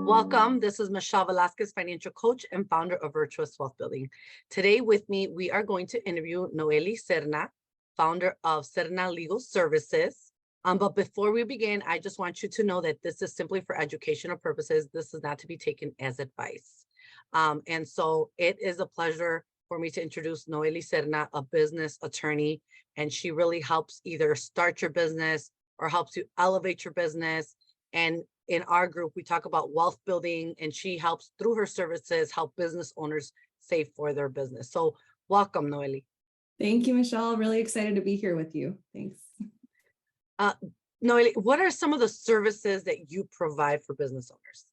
Welcome. This is Michelle Velasquez, financial coach and founder of Virtuous Wealth Building. Today with me, we are going to interview Noeli Serna, founder of Serna Legal Services. But before we begin, I just want you to know that this is simply for educational purposes. This is not to be taken as advice. And so it is a pleasure for me to introduce Noeli Serna, a business attorney, and she really helps either start your business or helps you elevate your business. And in our group, we talk about wealth building, and she helps through her services help business owners save for their business. So welcome, Noeli. Thank you, Michelle. Really excited to be here with you. Thanks. Noeli, what are some of the services that you provide for business owners?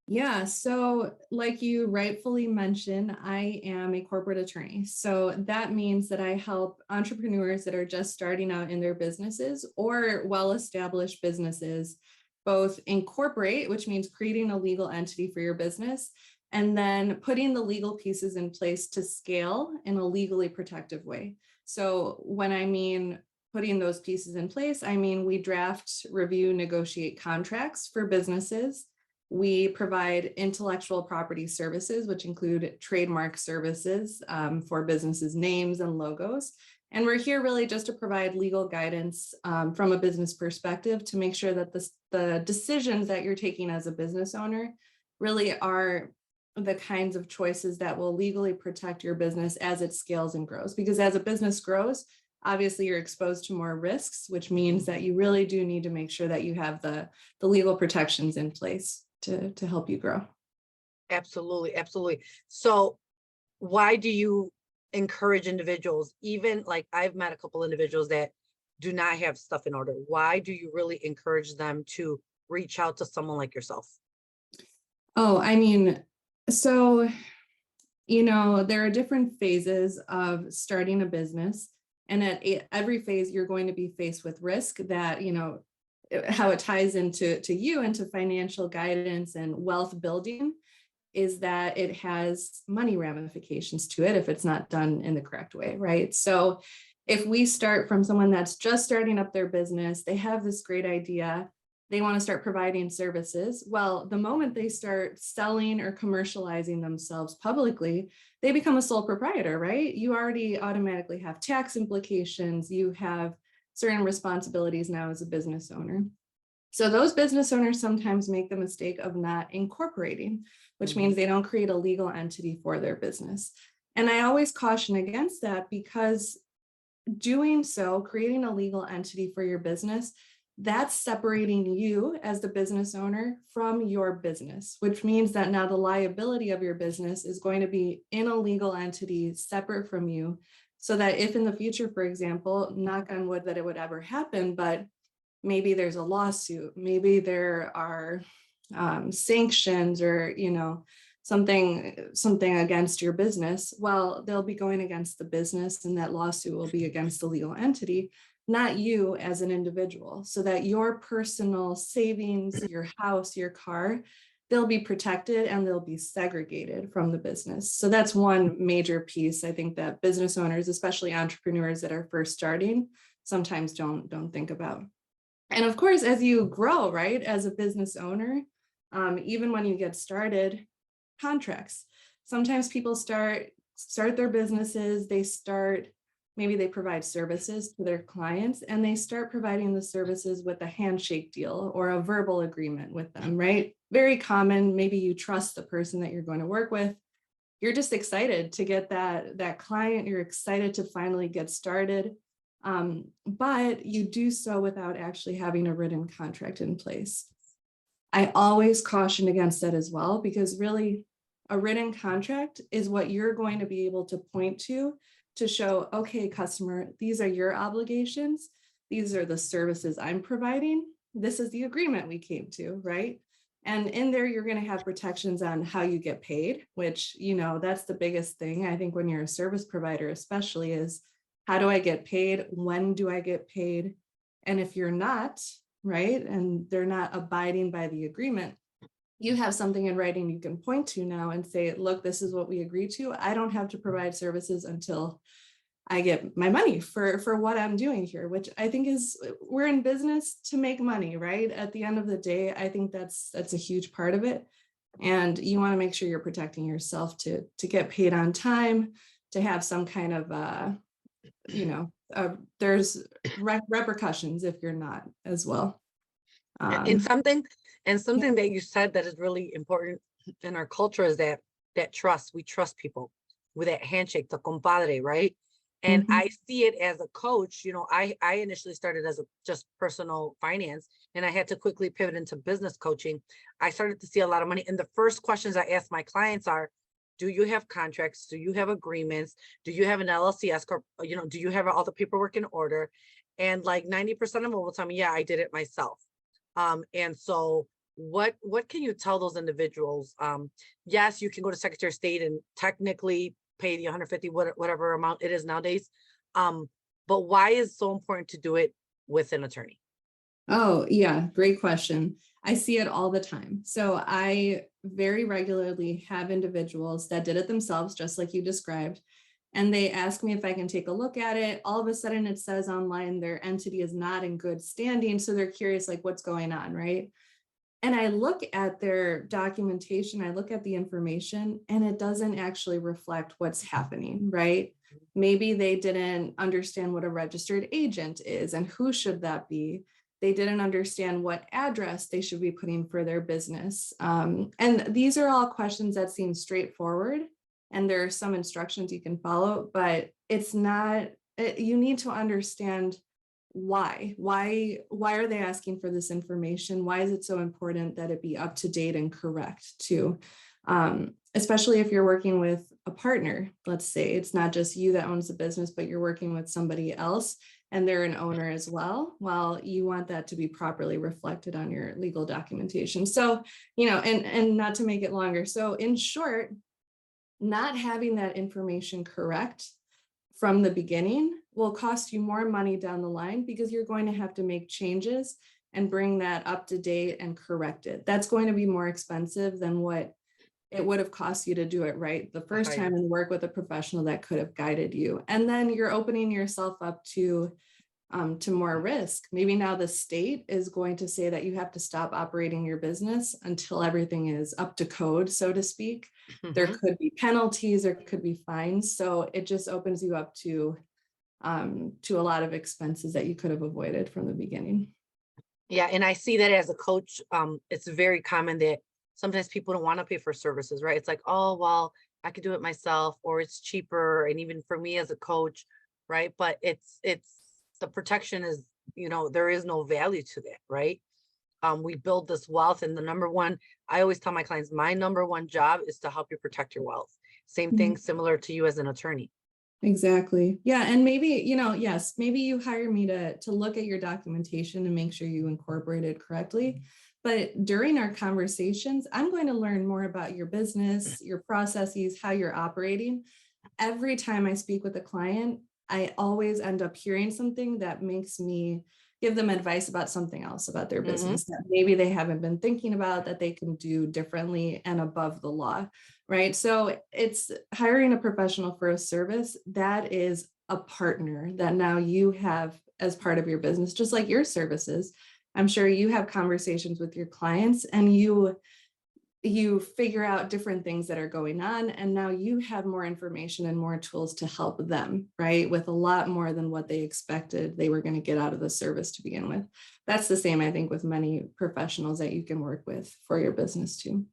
Yeah, so like you rightfully mentioned, I am a corporate attorney. So that means that I help entrepreneurs that are just starting out in their businesses or well-established businesses both incorporate, which means creating a legal entity for your business, and then putting the legal pieces in place to scale in a legally protective way. So when I mean putting those pieces in place, I mean we draft, review, negotiate contracts for businesses. We provide intellectual property services, which include trademark services for businesses' names and logos. And we're here really just to provide legal guidance from a business perspective to make sure that the decisions that you're taking as a business owner really are the kinds of choices that will legally protect your business as it scales and grows. Because as a business grows, obviously you're exposed to more risks, which means that you really do need to make sure that you have the legal protections in place to help you grow. Absolutely, absolutely. So why do you encourage individuals, even like I've met a couple individuals that do not have stuff in order? Why do you really encourage them to reach out to someone like yourself? Oh, I mean, so, there are different phases of starting a business. And at every phase, you're going to be faced with risk that, how it ties into you into financial guidance and wealth building is that it has money ramifications to it if it's not done in the correct way, right? So if we start from someone that's just starting up their business, they have this great idea, they want to start providing services. Well, the moment they start selling or commercializing themselves publicly, they become a sole proprietor, right? You already automatically have tax implications, you have certain responsibilities now as a business owner. So those business owners sometimes make the mistake of not incorporating, which means they don't create a legal entity for their business. And I always caution against that because doing so, creating a legal entity for your business, that's separating you as the business owner from your business, which means that now the liability of your business is going to be in a legal entity separate from you. So that if in the future, for example, knock on wood that it would ever happen, but maybe there's a lawsuit, maybe there are sanctions or, something against your business, well, they'll be going against the business and that lawsuit will be against the legal entity, not you as an individual, so that your personal savings, your house, your car, they'll be protected and they'll be segregated from the business. So that's one major piece I think that business owners, especially entrepreneurs that are first starting, sometimes don't think about. And of course, as you grow, right, as a business owner, even when you get started, contracts. Sometimes people start their businesses, maybe they provide services to their clients and they start providing the services with a handshake deal or a verbal agreement with them, right? Very common. Maybe you trust the person that you're going to work with. You're just excited to get that client. You're excited to finally get started. But you do so without actually having a written contract in place. I always caution against that as well, because really a written contract is what you're going to be able to point to show, okay, customer, these are your obligations. These are the services I'm providing. This is the agreement we came to, right? And in there, you're going to have protections on how you get paid, which, that's the biggest thing. I think when you're a service provider, especially, is how do I get paid? When do I get paid? And if you're not, right, and they're not abiding by the agreement, you have something in writing you can point to now and say, look, this is what we agreed to. I don't have to provide services until I get my money for what I'm doing here, which I think we're in business to make money, right? At the end of the day, I think that's a huge part of it. And you want to make sure you're protecting yourself to get paid on time, to have some kind of, there's repercussions if you're not as well. And something that you said that is really important in our culture is that trust. We trust people with that handshake, the compadre, right? And Mhm. I see it as a coach. I initially started as just personal finance, and I had to quickly pivot into business coaching. I started to see a lot of money, and the first questions I ask my clients are, do you have contracts? Do you have agreements? Do you have an LLC S corp? Do you have all the paperwork in order? And like 90% of them will tell me, yeah, I did it myself. And so what can you tell those individuals? Yes, you can go to Secretary of State and technically pay the 150 whatever amount it is nowadays. But why is it so important to do it with an attorney? Oh, yeah, great question. I see it all the time. So I very regularly have individuals that did it themselves, just like you described, and they ask me if I can take a look at it. All of a sudden it says online their entity is not in good standing. So they're curious, like, what's going on, right? And I look at their documentation, I look at the information, and it doesn't actually reflect what's happening, right? Maybe they didn't understand what a registered agent is and who should that be. They didn't understand what address they should be putting for their business. And these are all questions that seem straightforward, and there are some instructions you can follow, but it's not, you need to understand why are they asking for this information? Why is it so important that it be up to date and correct too? Especially if you're working with a partner. Let's say it's not just you that owns the business, but you're working with somebody else and they're an owner as well. Well, you want that to be properly reflected on your legal documentation. So, and not to make it longer. So in short, not having that information correct from the beginning will cost you more money down the line, because you're going to have to make changes and bring that up to date and correct it. That's going to be more expensive than what it would have cost you to do it right the first time and work with a professional that could have guided you. And then you're opening yourself up to more risk. Maybe now the state is going to say that you have to stop operating your business until everything is up to code, so to speak. There could be penalties, there could be fines. So it just opens you up to a lot of expenses that you could have avoided from the beginning. Yeah, and I see that as a coach, it's very common that sometimes people don't want to pay for services, right? It's like, oh, well, I could do it myself, or it's cheaper. And even for me as a coach, right? But it's the protection is, there is no value to that, right? We build this wealth, and the number one, I always tell my clients, my number one job is to help you protect your wealth. Same thing, similar to you as an attorney. Exactly. Yeah. And maybe, yes, maybe you hire me to look at your documentation and make sure you incorporate it correctly. But during our conversations, I'm going to learn more about your business, your processes, how you're operating. Every time I speak with a client, I always end up hearing something that makes me give them advice about something else about their business that maybe they haven't been thinking about, that they can do differently and above the law, right? So it's hiring a professional for a service that is a partner that now you have as part of your business, just like your services. I'm sure you have conversations with your clients and you figure out different things that are going on, and now you have more information and more tools to help them, right? With a lot more than what they expected they were going to get out of the service to begin with. That's the same, I think, with many professionals that you can work with for your business too.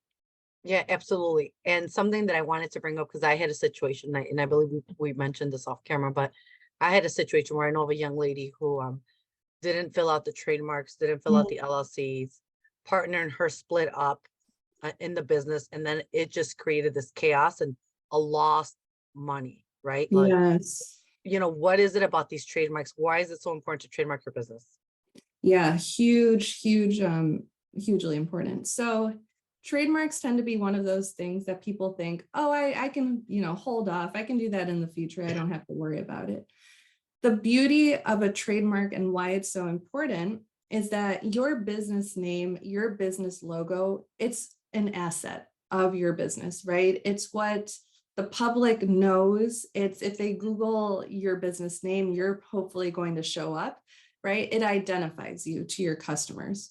Yeah, absolutely. And something that I wanted to bring up, because I had a situation, and I believe we mentioned this off camera, but I had a situation where I know of a young lady who didn't fill out the trademarks, didn't fill out the LLCs, partner and her split up in the business, and then it just created this chaos and a lost money, right? Like, Yes. what is it about these trademarks? Why is it so important to trademark your business? Yeah, hugely important. So trademarks tend to be one of those things that people think, oh, I can, hold off. I can do that in the future. I don't have to worry about it. The beauty of a trademark and why it's so important is that your business name, your business logo, it's an asset of your business, right? It's what the public knows. It's if they Google your business name, you're hopefully going to show up, right? It identifies you to your customers.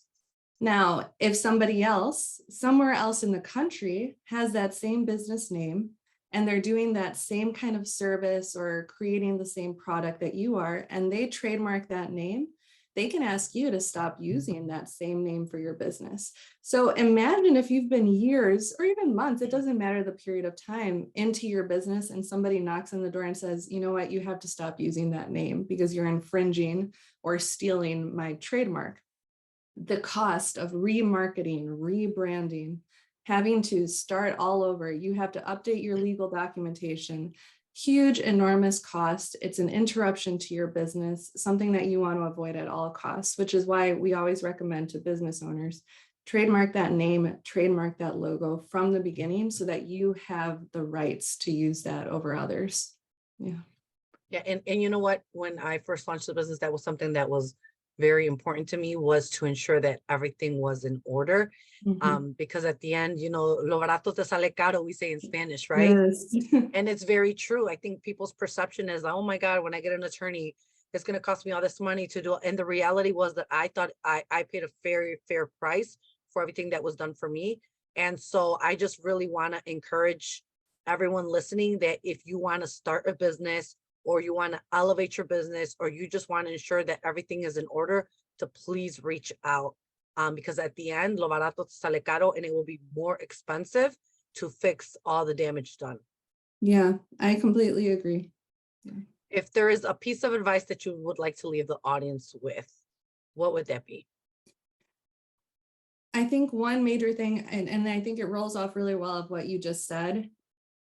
Now, if somebody else, somewhere else in the country has that same business name and they're doing that same kind of service or creating the same product that you are, and they trademark that name, they can ask you to stop using that same name for your business. So imagine if you've been years or even months, it doesn't matter the period of time, into your business and somebody knocks on the door and says, you know what, you have to stop using that name because you're infringing or stealing my trademark. The cost of remarketing, rebranding, having to start all over, you have to update your legal documentation, huge, enormous cost. It's an interruption to your business, something that you want to avoid at all costs, which is why we always recommend to business owners, trademark that name, trademark that logo from the beginning so that you have the rights to use that over others. Yeah. Yeah. And you know what, when I first launched the business, that was something that was very important to me, was to ensure that everything was in order. Because at the end, you know, lo barato te sale caro, we say in Spanish, right? Yes. And it's very true. I think people's perception is, oh my God, when I get an attorney, it's going to cost me all this money to do it. And the reality was that I thought I paid a very fair price for everything that was done for me. And so I just really want to encourage everyone listening that if you want to start a business, or you want to elevate your business, or you just want to ensure that everything is in order, to please reach out. Because at the end, lo barato te sale caro, and it will be more expensive to fix all the damage done. Yeah, I completely agree. If there is a piece of advice that you would like to leave the audience with, what would that be? I think one major thing, and I think it rolls off really well of what you just said,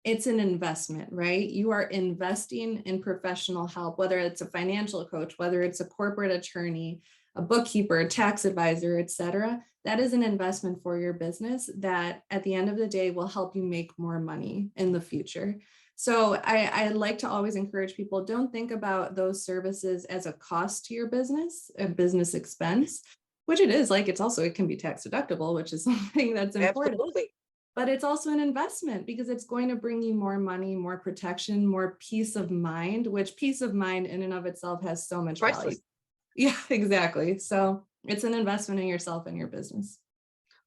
it's an investment, right? You are investing in professional help, whether it's a financial coach, whether it's a corporate attorney, a bookkeeper, a tax advisor, et cetera. That is an investment for your business that at the end of the day will help you make more money in the future. So I like to always encourage people, don't think about those services as a cost to your business, a business expense, which it is. Like, it's also, it can be tax deductible, which is something that's important. Absolutely. But it's also an investment because it's going to bring you more money, more protection, more peace of mind, which peace of mind in and of itself has so much value. Priceless. Yeah, exactly. So it's an investment in yourself and your business.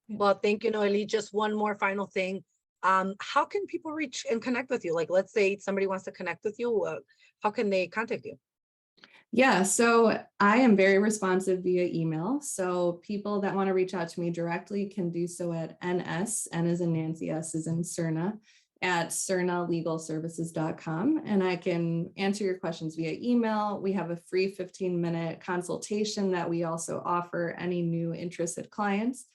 Yeah. Well, thank you, Noeli. Just one more final thing. How can people reach and connect with you? Like, let's say somebody wants to connect with you. How can they contact you? Yeah, so I am very responsive via email. So people that want to reach out to me directly can do so at NS, N as in Nancy, S as in Serna, at sernalegalservices.com. And I can answer your questions via email. We have a free 15-minute consultation that we also offer any new interested clients.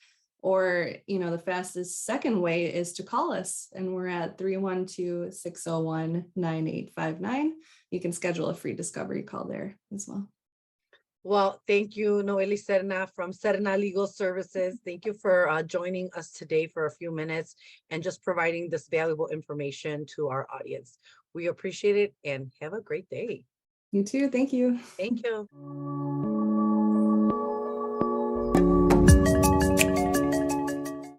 Or, you know, the fastest second way is to call us, and we're at 312-601-9859. You can schedule a free discovery call there as well. Well, thank you, Noeli Serna from Serna Legal Services. Thank you for joining us today for a few minutes and just providing this valuable information to our audience. We appreciate it and have a great day. You too. Thank you. Thank you.